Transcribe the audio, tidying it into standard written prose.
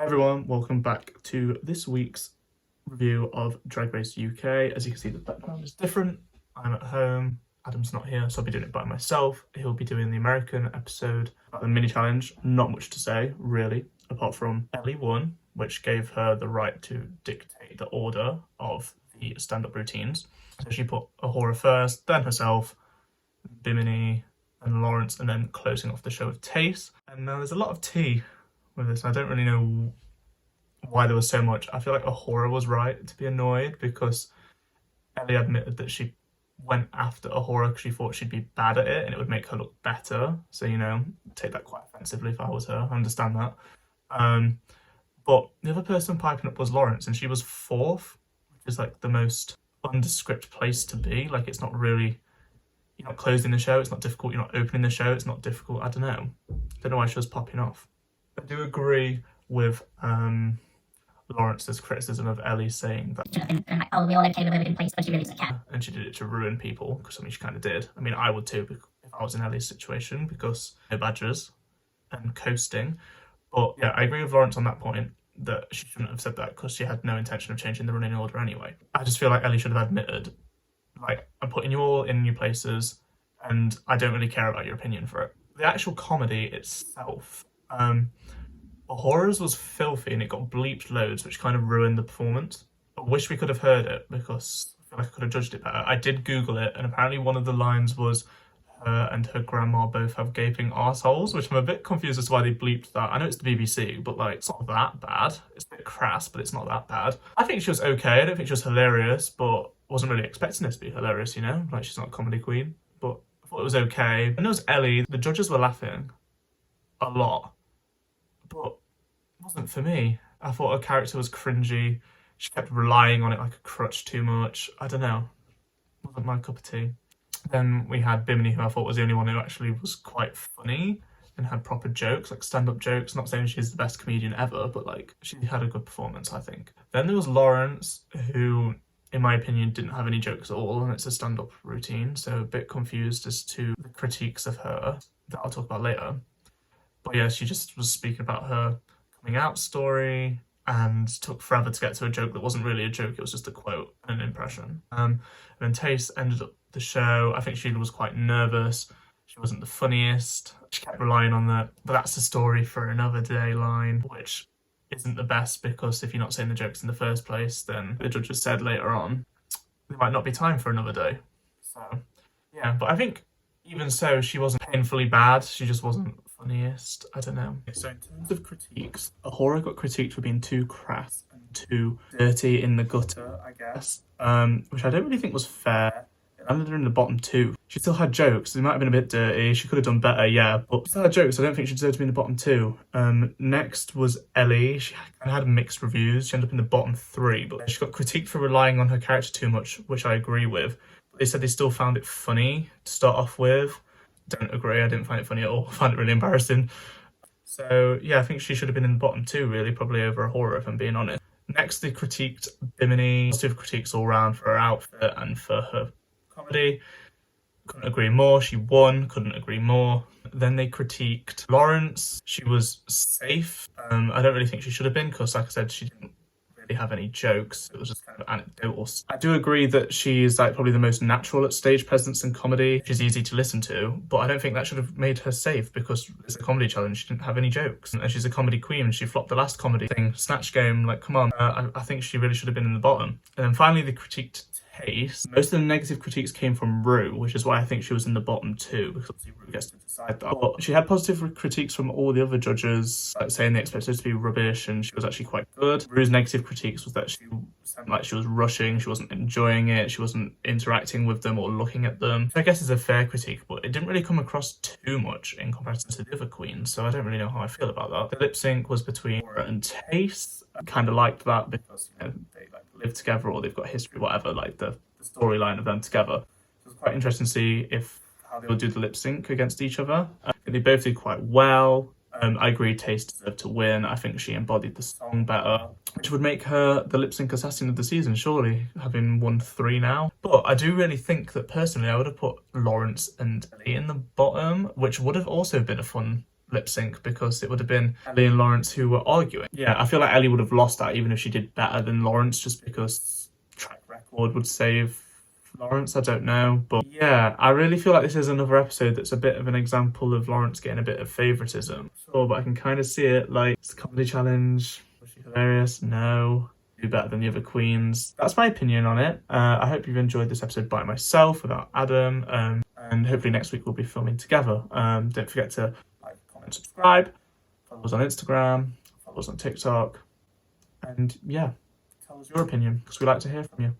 Hi everyone, welcome back to this week's review of Drag Race UK. As you can see, the background is different. I'm at home, Adam's not here, so I'll be doing it by myself. He'll be doing the American episode about the mini challenge. Not much to say, really, apart from Ellie won, which gave her the right to dictate the order of the stand-up routines. So she put Ahura first, then herself, Bimini, and Lawrence, and then closing off the show with Tace. And now there's a lot of tea with this. I don't really know why there was so much. I feel like Ahura was right to be annoyed because Ellie admitted that she went after Ahura because she thought she'd be bad at it and it would make her look better. So, you know, take that quite offensively if I was her. I understand that. But the other person piping up was Lawrence, and she was fourth, which is like the most undescript place to be. Like, it's not really, you're not closing the show, it's not difficult, you're not opening the show, it's not difficult. I don't know why she was popping off. I do agree with Lawrence's criticism of Ellie saying that should have been like, oh, we all okay with her in place, but she really doesn't care. And she did it to ruin people, because I mean she kind of did. I mean, I would too if I was in Ellie's situation, because no badgers and coasting. But yeah, I agree with Lawrence on that point, that she shouldn't have said that because she had no intention of changing the running order anyway. I just feel like Ellie should have admitted, like, I'm putting you all in new places and I don't really care about your opinion for it. The actual comedy itself, Ahura's was filthy and it got bleeped loads, which kind of ruined the performance. I wish we could have heard it because I feel like I could have judged it better. I did Google it, and apparently one of the lines was her and her grandma both have gaping arseholes, which I'm a bit confused as to why they bleeped that. I know it's the BBC, but like, it's not that bad. It's a bit crass, but it's not that bad. I think she was okay. I don't think she was hilarious, but wasn't really expecting her to be hilarious, you know? Like, she's not a comedy queen, but I thought it was okay. And there was Ellie. The judges were laughing a lot, but it wasn't for me. I thought her character was cringy. She kept relying on it like a crutch too much. I don't know. Wasn't my cup of tea. Then we had Bimini, who I thought was the only one who actually was quite funny and had proper jokes, like stand-up jokes. Not saying she's the best comedian ever, but like, she had a good performance, I think. Then there was Lawrence, who, in my opinion, didn't have any jokes at all, and it's a stand-up routine, so a bit confused as to the critiques of her that I'll talk about later. But yeah, she just was speaking about her coming out story and took forever to get to a joke that wasn't really a joke, it was just a quote and an impression. And then Tace ended up the show. I think she was quite nervous. She wasn't the funniest. She kept relying on the "but that's a story for another day" line, which isn't the best because if you're not saying the jokes in the first place, then the judges said later on there might not be time for another day. So yeah, but I think even so, she wasn't painfully bad. She just wasn't funniest. I don't know. So in terms of critiques, Ahura got critiqued for being too crass and too dirty in the gutter, I guess, which I don't really think was fair. It landed her in the bottom two. She still had jokes. They might have been a bit dirty. She could have done better, yeah, but she still had jokes. I don't think she deserved to be in the bottom two. Next was Ellie. She had mixed reviews. She ended up in the bottom three, but she got critiqued for relying on her character too much, which I agree with. They said they still found it funny to start off with. Don't agree. I didn't find it funny at all. I found it really embarrassing. So yeah, I think she should have been in the bottom two, really, probably over Ahura, if I'm being honest. Next, they critiqued Bimini. Positive critiques all round for her outfit and for her comedy. Couldn't agree more. She won. Couldn't agree more. Then they critiqued Lawrence. She was safe. I don't really think she should have been because, like I said, she didn't really have any jokes. It was just kind of anecdotal. I do agree that she's like probably the most natural at stage presence and comedy. She's easy to listen to, but I don't think that should have made her safe because it's a comedy challenge. She didn't have any jokes, and she's a comedy queen. And she flopped the last comedy thing, Snatch Game. Like, come on. I think she really should have been in the bottom. And then finally, they critiqued Tace. Most of the negative critiques came from Ru, which is why I think she was in the bottom two, because obviously Ru gets to decide that. But she had positive critiques from all the other judges, like saying they expected her to be rubbish, and she was actually quite good. Ru's negative critiques was that she sounded like she was rushing, she wasn't enjoying it, she wasn't interacting with them or looking at them. I guess it's a fair critique, but it didn't really come across too much in comparison to the other queens, so I don't really know how I feel about that. The lip sync was between Ahura and Tace. I kind of liked that because, you know, they like live together or they've got history, whatever, like the storyline of them together. So it was quite interesting to see how they would do the lip sync against each other. They both did quite well. I agree Tace deserved to win. I think she embodied the song better, which would make her the lip sync assassin of the season, surely, having won 3 now. But I do really think that personally I would have put Lawrence and Ellie in the bottom, which would have also been a fun lip sync, because it would have been Ellie and Lawrence who were arguing. Yeah, I feel like Ellie would have lost that even if she did better than Lawrence, just because track record would save Lawrence. I don't know, but yeah, I really feel like this is another episode that's a bit of an example of Lawrence getting a bit of favoritism. Sure, but I can kind of see it, like, it's a comedy challenge. Was she hilarious? No. Do better than the other queens. That's my opinion on it. I hope you've enjoyed this episode by myself without Adam, and hopefully next week we'll be filming together. Don't forget to like, comment, subscribe, follow us on Instagram, follow us on TikTok, and yeah, tell us your opinion because we like to hear from you.